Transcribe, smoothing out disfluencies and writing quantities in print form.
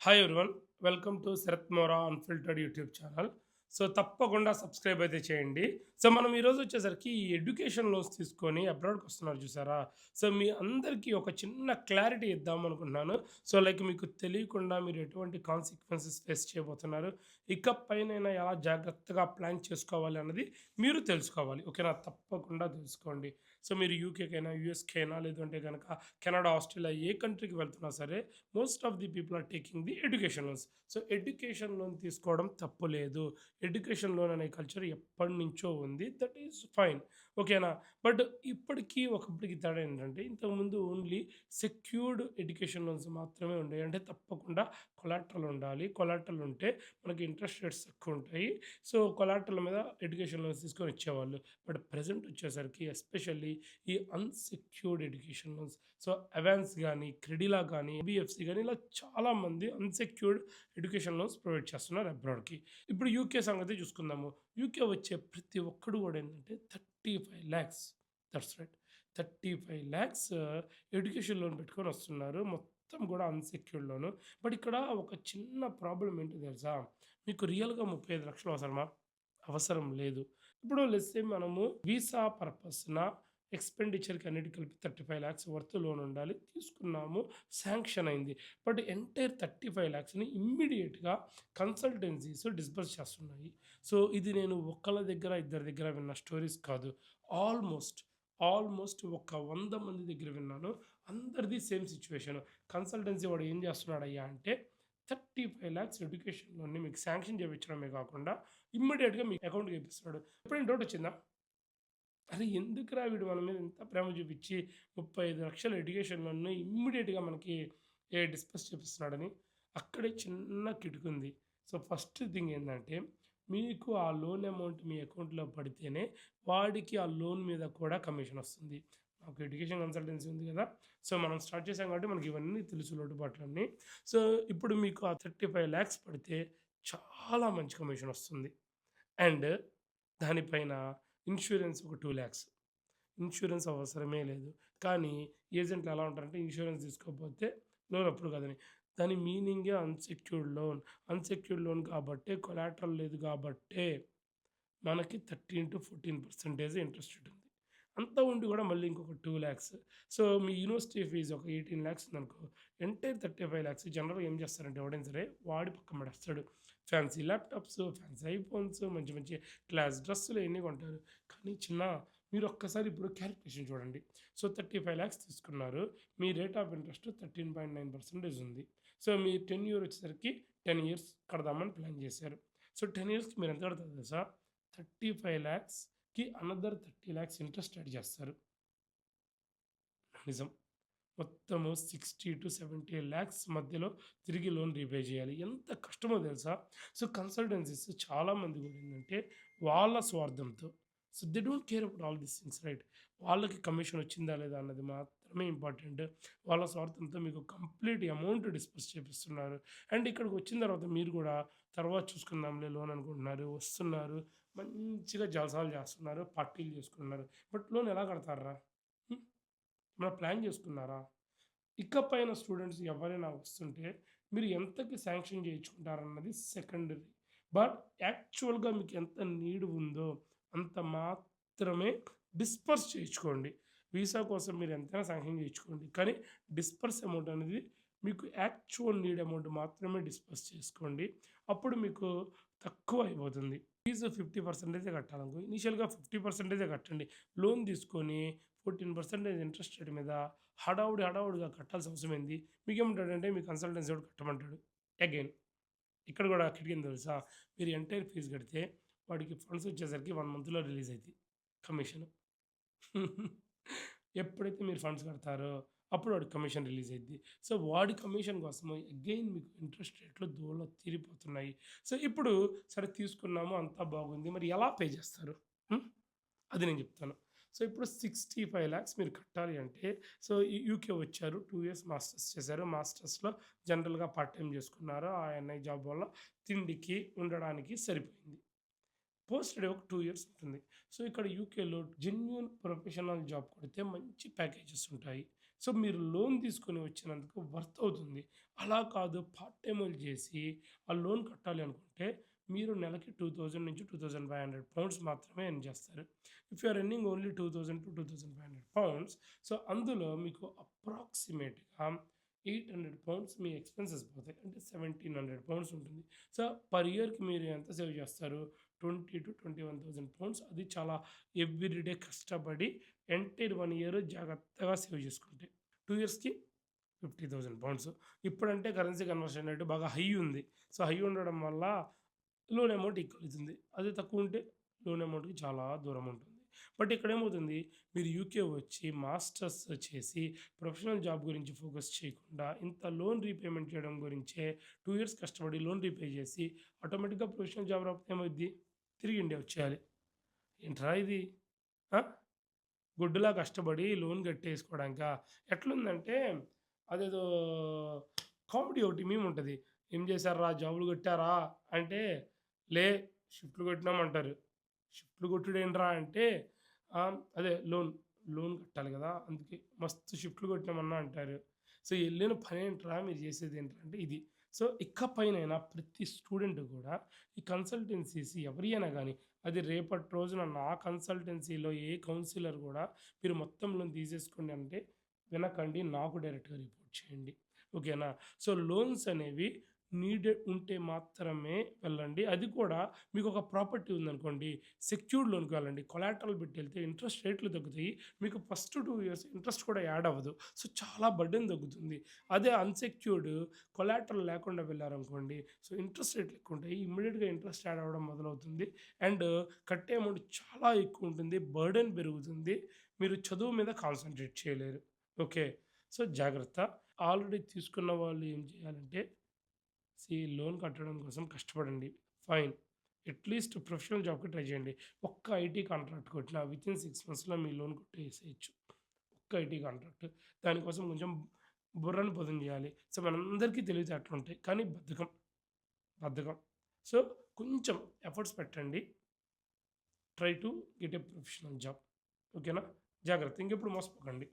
Hi everyone. Welcome to Sarath Mora unfiltered YouTube channel. So, తప్పకుండా subscribe అయితే చేయండి. సో, మనం ఈరోజు వచ్చేసరికి ఈ ఎడ్యుకేషన్ లోన్స్ తీసుకొని అబ్రాడ్‌కొస్తున్నారు చూసారా? సో, మీ అందరికీ ఒక చిన్న క్లారిటీ ఇద్దాం అనుకుంటున్నాను. సో, లైక్ మీకు తెలియకుండా మీరు ఎటువంటి కాన్సిక్వెన్సెస్ ఫేస్ చేయబోతున్నారు. ఇకపైనైనా ఎలా జాగ్రత్తగా ప్లాన్ చేసుకోవాలి అన్నది మీరు తెలుసుకోవాలి. ఓకేనా? తప్పకుండా తెలుసుకోండి. సో, మీరు యూకేకైనా, యూఎస్‌కైనా లేదంటే గనక కెనడా, ఆస్ట్రేలియా ఏ కంట్రీకి వెళ్తున్నా సరే most of the people are taking the education loans. So, education loan తీసుకోవడం తప్పు లేదు. ఎడ్యుకేషన్ లోన్ అనే కల్చర్ ఎప్పటినుంచో ఉంది. That is fine. ఓకేనా? బట్ ఇప్పటికి ఒకప్పటికి తేడా ఏంటంటే ఇంతకుముందు ఓన్లీ సెక్యూర్డ్ ఎడ్యుకేషన్ లోన్స్ మాత్రమే ఉండేవి. అంటే తప్పకుండా కొలాటరల్ ఉండాలి. కొలాటరల్ ఉంటే మనకి ఇంట్రెస్ట్ రేట్స్ తక్కువ ఉంటాయి. సో, కొలాటరల్ మీద ఎడ్యుకేషన్ లోన్స్ తీసుకొని ఇచ్చేవాళ్ళు. బట్ ప్రెజెంట్ వచ్చేసరికి ఎస్పెషల్లీ ఈ అన్‌సెక్యూర్డ్ ఎడ్యుకేషన్ లోన్స్, సో, అవాన్స్ గానీ, క్రెడిలా గానీ, ఎన్‌బీఎఫ్‌సి గానీ ఇలా చాలామంది అన్‌సెక్యూర్డ్ ఎడ్యుకేషన్ లోన్స్ ప్రొవైడ్ చేస్తున్నారు అబ్రాడ్‌కి. ఇప్పుడు యూకే సంగతి చూసుకుందాము. యూకే వచ్చే ప్రతి ఒక్కడు గూడా ఏంటంటే 35,00,000, దట్స్ రైట్. 35,00,000 ఎడ్యుకేషన్ లోన్ పెట్టుకొని వస్తున్నారు. మొత్తం గూడా అన్‌సెక్యూర్డ్ లోను. బట్ ఇక్కడ ఒక చిన్న ప్రాబ్లమ్ ఏంటో తెలుసా? మీకు రియల్‌గా 35,00,000 అవసరమా? అవసరం లేదు. ఇప్పుడు లెట్స్ సే మనము వీసా పర్పస్‌న ఎక్స్‌పెండిచర్‌కి అన్నిటికి కలిపి 35,00,000 వర్త్ లోన్ ఉండాలి. తీసుకున్నాము. శాంక్షన్ అయింది. బట్ ఎంటైర్ 35,00,000ని ఇమ్మీడియేట్‌గా కన్సల్టెన్సీస్ డిస్బర్స్ చేస్తున్నాయి. సో, ఇది నేను ఒక్కళ్ళ దగ్గర, ఇద్దరి దగ్గర విన్న స్టోరీస్ కాదు. ఆల్‌మోస్ట్, ఆల్‌మోస్ట్ ఒక 100 మంది దగ్గర విన్నాను. అందరిది సేమ్ సిట్యుయేషన్. కన్సల్టెన్సీ వాడు ఏం చేస్తున్నాడయ్యా అంటే 35,00,000 ఎడ్యుకేషన్ లోన్‌ని మీకు శాంక్షన్ చేపించడమే కాకుండా ఇమ్మీడియేట్‌గా మీ అకౌంట్‌కి ఏపిస్తున్నాడు. ఎప్పుడైనా డౌట్ వచ్చిందా? అరే! ఎందుకురా వీడు మన మీద ఇంత ప్రేమ చూపిచ్చి 35,00,000 ఎడ్యుకేషన్ లోన్‌ని ఇమ్మీడియేట్‌గా మనకి డిస్బర్స్ చేపిస్తున్నాడని. అక్కడే చిన్న కిటుకుంది. సో, ఫస్ట్ థింగ్ ఏందంటే, మీకు ఆ లోన్ అమౌంట్ మీ అకౌంట్‌లో పడితేనే వాడికి ఆ లోన్ మీద కూడా కమిషన్ వస్తుంది. మాకు ఎడ్యుకేషన్ కన్సల్టెన్సీ ఉంది గదా! సో, మనం స్టార్ట్ చేసాం కాబట్టి మనకి ఇవన్నీ తెలుసు లోటుపాట్లన్నీ. సో, ఇప్పుడు మీకు ఆ 35,00,000 పడితే చాలా మంచి కమిషన్ వస్తుంది. అండ్ దానిపైన ఇన్స్యూరెన్స్ ఒక 2,00,000. ఇన్స్యూరెన్స్ అవసరమే లేదు. కానీ ఏజెంట్లు ఎలా ఉంటారంటే ఇన్స్యూరెన్స్ తీసుకోకపోతే లోన్ అప్రూవ్ కాదని. దాని మీనింగే అన్‌సెక్యూర్డ్ లోన్. అన్‌సెక్యూర్డ్ లోన్ కాబట్టే కొలాటరల్ లేదు కాబట్టే మనకి 13-14% ఇంట్రెస్ట్ రేట్ ఉంది. అంతా ఉండి కూడా మళ్ళీ ఇంకొక 2,00,000. సో, మీ యూనివర్సిటీ ఫీజు ఒక 18,00,000 ఉందనుకో. ఎంటైర్ 35,00,000 జనరల్‌గా ఏం చేస్తారంటే ఎవడైనా సరే వాడి పక్కన పడేస్తాడు. ఫ్యాన్సీ ల్యాప్‌టాప్స్, ఫ్యాన్సీ ఐఫోన్స్, మంచి మంచి క్లాస్ డ్రెస్సులు ఇయన్నీ కొంటారు. కానీ మీరు ఒక్కసారి ఇప్పుడు క్యాలిక్యులేషన్ చూడండి. సో, 35,00,000 తీసుకున్నారు. మీ రేట్ ఆఫ్ ఇంట్రెస్ట్ 13.9% ఉంది. సో, మీ టెన్యూర్ వచ్చేసరికి 10 ఇయర్స్ కడదామని ప్లాన్ చేశారు. సో, 10 ఇయర్స్‌కి మీరు ఎంత కడతారో తెలుసా? 35,00,000కి అనదర్ 30,00,000 ఇంట్రెస్ట్ యాడ్ చేస్తారు. నిజం. మొత్తము 60-70 లాక్స్ మధ్యలో తిరిగి లోన్ రీపే చేయాలి. ఎంత కష్టమో తెలుసా? సో, కన్సల్టెన్సీస్ చాలామంది కూడా ఏంటంటే వాళ్ళ స్వార్థంతో, so, they don't care about all these things, right? వాళ్ళకి కమిషన్ వచ్చిందా లేదా అన్నది మాత్రమే ఇంపార్టెంట్. వాళ్ళ స్వార్థంతో మీకు కంప్లీట్ అమౌంట్ డిస్బర్స్ చేపిస్తున్నారు. అండ్ ఇక్కడికి వచ్చిన తర్వాత మీరు కూడా తర్వాత చూసుకుందాంలే లోన్ అనుకుంటున్నారు. వస్తున్నారు. మంచిగా జలసాలు చేస్తున్నారు. పార్టీలు చేసుకుంటున్నారు. బట్ లోన్ ఎలా కడతార్రా? హ్మ్. ఏమైనా ప్లాన్ చేసుకున్నారా? ఇకపైన స్టూడెంట్స్ ఎవరైనా వస్తుంటే మీరు ఎంతకి శాంక్షన్ చేయించుకుంటారన్నది సెకండరీ. బట్ యాక్చువల్‌గా మీకు ఎంత నీడ్ ఉందో అంత మాత్రమే డిస్పర్స్ చేయించుకోండి. వీసా కోసం మీరు ఎంతైనా శాంక్షన్ చేయించుకోండి. కానీ డిస్పర్స్ అమౌంట్ అనేది మీకు యాక్చువల్ నీడ్ అమౌంట్ మాత్రమే డిస్పర్స్ చేసుకోండి. అప్పుడు మీకు తక్కువ అయిపోతుంది. ఫీజు 50% కట్టాలనుకో ఇనీషియల్‌గా 50% కట్టండి. లోన్ తీసుకొని 14% ఇంట్రెస్ట్ రేట్ మీద హడావుడిగా కట్టాల్సిన అవసరం ఏంది? మీకేమంటాడంటే మీ కన్సల్టెన్సీ వాడు కట్టమంటాడు. అగైన్ ఇక్కడ గూడా కిటికింది తెలుసా? మీరు ఎంటైర్ ఫీజ్ కడితే వాడికి ఫండ్స్ వచ్చేసరికి 1 మంత్‌లో రిలీజ్ అయితాయి కమిషన్. ఎప్పుడైతే మీరు ఫండ్స్ కడతారో అప్పుడు వాడికి కమిషన్ రిలీజ్ అయిద్ది. సో, వాడి కమిషన్ కోసము అగైన్ మీకు ఇంట్రెస్ట్ రేట్‌లు దూల తీరిపోతున్నాయి. సో, ఇప్పుడు సరే తీసుకున్నాము అంతా బాగుంది. మరి ఎలా పే చేస్తారు? హ్మ్. అది నేను చెప్తాను. సో, ఇప్పుడు 65,00,000 మీరు కట్టాలి అంటే సో, యూకే వచ్చారు. 2 ఇయర్స్ మాస్టర్స్ చేశారు. మాస్టర్స్‌లో జనరల్‌గా పార్ట్ టైమ్ చేసుకున్నారు. ఆ ఎన్‌ఐ జాబ్ వల్ల తిండికి, ఉండడానికి సరిపోయింది. పోస్ట్ స్టడీ ఒక 2 ఇయర్స్ ఉంటుంది. సో, ఇక్కడ యూకేలో జెన్యూన్ ప్రొఫెషనల్ జాబ్ కొడితే మంచి ప్యాకేజెస్ ఉంటాయి. సో మీరు లోన్ తీసుకొని వచ్చినందుకు వర్త్ అవుతుంది. అలా కాదు పార్ట్ టైములు చేసి ఆ లోన్ కట్టాలి అనుకుంటే మీరు నెలకి 2000-2500 పౌండ్స్ మాత్రమే ఎర్న్ చేస్తారు. If you are earning only 2000-2500 pounds, so అందులో మీకు అప్రాక్సిమేట్‌గా 800 పౌండ్స్ మీ ఎక్స్‌పెన్సెస్ పోతాయి. అంటే 1700 పౌండ్స్ ఉంటుంది. సో పర్ ఇయర్‌కి మీరు ఎంత సేవ్ చేస్తారు? 20,000-21,000 పౌండ్స్. అది చాలా ఎవ్రీడే కష్టపడి ఎంటైర్ 1 ఇయర్ జాగ్రత్తగా సేవ్ చేసుకుంటే. 2 ఇయర్స్‌కి 50,000 పౌండ్స్. ఇప్పుడంటే కరెన్సీ కన్వర్షన్ రేట్ బాగా హై ఉంది. సో హై ఉండడం వల్ల లోన్ అమౌంట్ ఎక్కువ అవుతుంది. అదే తక్కువ ఉంటే లోన్ అమౌంట్‌కి చాలా దూరం ఉంటుంది. బట్ ఇక్కడేమవుతుంది, మీరు యూకే వచ్చి మాస్టర్స్ చేసి ప్రొఫెషనల్ జాబ్ గురించి ఫోకస్ చేయకుండా ఇంత లోన్ రీపేమెంట్ చేయడం గురించే 2 ఇయర్స్ కష్టపడి లోన్ రీపే చేసి ఆటోమేటిక్‌గా ప్రొఫెషనల్ జాబ్ రాకపోతే ఏమైద్ది? తిరిగి ఇండియా వచ్చేయాలి. ఏంట్రా ఇది? ఆ! గుడ్డులా కష్టపడి లోన్ కట్టేసుకోవడానికా? ఎట్లుందంటే అదేదో కామెడీ ఒకటి మీమ్ ఉంటది. "ఏం చేశార్రా జాబులు కొట్టారా?" అంటే, "లే షిఫ్ట్‌లు కొట్టినాం" అంటారు. షిఫ్ట్‌లు కొట్టుడేంట్రా అంటే, అదే లోన్ కట్టాలి కదా! అందుకే మస్తు షిఫ్ట్‌లు కొట్టినామన్నా అంటారు. సో, ఎళ్ళిన పనేంట్రా మీరు చేసేదేంట్రా అంటే ఇది. సో, ఇకపైనైనా ప్రతి స్టూడెంట్ గూడా ఈ కన్సల్టెన్సీస్ ఎవరియైనా గానీ, అది రేపటి రోజున నా కన్సల్టెన్సీలో ఏ కౌన్సిలర్ గూడా మీరు మొత్తం లోన్ తీసేసుకోండి అంటే వినకండి. నాకు డైరెక్ట్‌గా రిపోర్ట్ చేయండి. ఓకేనా? సో, లోన్స్ అనేవి నీడెడ్ ఉంటే మాత్రమే వెళ్ళండి. అది కూడా మీకొక ప్రాపర్టీ ఉందనుకోండి, సెక్యూర్డ్ లోన్‌కి వెళ్ళండి. కొలాటరల్ పెట్టెళ్తే ఇంట్రెస్ట్ రేట్లు తగ్గుతాయి. మీకు ఫస్ట్ 2 ఇయర్స్ ఇంట్రెస్ట్ కూడా యాడ్ అవ్వదు. సో, చాలా బర్డెన్ తగ్గుతుంది. అదే అన్‌సెక్యూర్డ్ కొలాటరల్ లేకుండా వెళ్లారనుకోండి, సో, ఇంట్రెస్ట్ రేట్లు ఎక్కువుంటాయి. ఇమ్మీడియేట్‌గా ఇంట్రెస్ట్ యాడ్ అవ్వడం మొదలవుతుంది. అండ్ కట్టే అమౌంట్ చాలా ఎక్కువుంటుంది. బర్డెన్ పెరుగుతుంది. మీరు చదువు మీద కాన్సంట్రేట్ చేయలేరు. ఓకే. సో, జాగ్రత్త. ఆల్రెడీ తీసుకున్న వాళ్ళు ఏం చేయాలంటే, లోన్ కట్టడం కోసం కష్టపడండి. ఫైన్. అట్‌లీస్ట్ ప్రొఫెషనల్ జాబ్‌కి ట్రై చేయండి. ఒక్క ఐటీ కాంట్రాక్ట్ కొట్టినా వితిన్ 6 మంత్స్‌లో మీ లోన్ కొట్టేసేయొచ్చు. ఒక్క ఐటీ కాంట్రాక్ట్. దానికోసం కొంచెం బుర్రని పదును చేయాలి. సో, మనందరికీ తెలివితేటలుంటాయి. కానీ బద్ధకం. సో, కొంచెం ఎఫర్ట్స్ పెట్టండి. Try to get a professional job. ఓకేనా? జాగ్రత్త. ఇంకెప్పుడు మోసపోకండి.